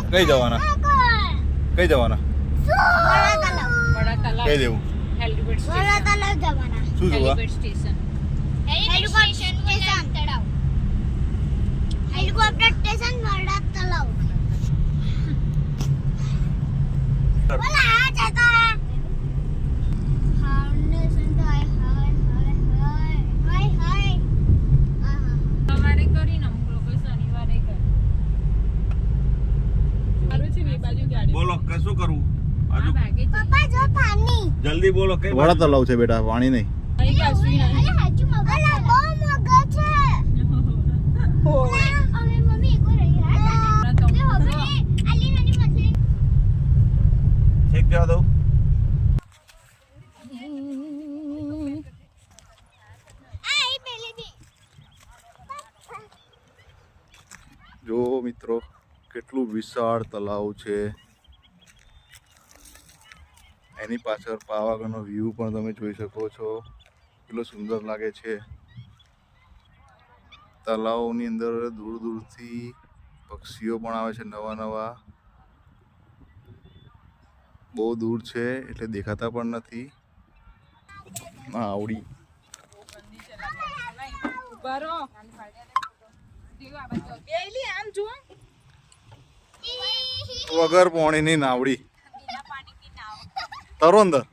કઈ જવાના કઈ જવાના કઈ દેવું શું જોવા હેલિકોપ્ટર સ્ટેશન વડા તલાવ બોલા આ જતા ફાઉન્ડેશન તો હાય તમારે કરી ને અમુક લોકો શનિવારે કરે સારું છે બે બાજુ ગાડી બોલો કશું કરવું આ ભાગે છે પપ્પા જો પાણી જલ્દી બોલો કઈ વડા તલાવ છે બેટા પાણી નહીં અહીં કશું નહીં અલે હાચુ મગજ અલે બહુ મગજ છે અમે મમ્મી કો રહી હા તે હવે આલી નાની મછલી શેક જવા દઉં આઈ પેલી બી જો મિત્રો કેટલું વિશાળ તલાવ છે એની પાછળ પાવાગઢનો વ્યૂ પણ તમે જોઈ શકો છો કેટલો સુંદર લાગે છે તલાવની અંદર દૂર દૂરથી પક્ષીઓ પણ આવે છે નવા નવા બહુ દૂર છે એટલે દેખાતા પણ નથી આવડી બરો બેલી આમ જો વગર પાણીની નાવડી તરો અંદર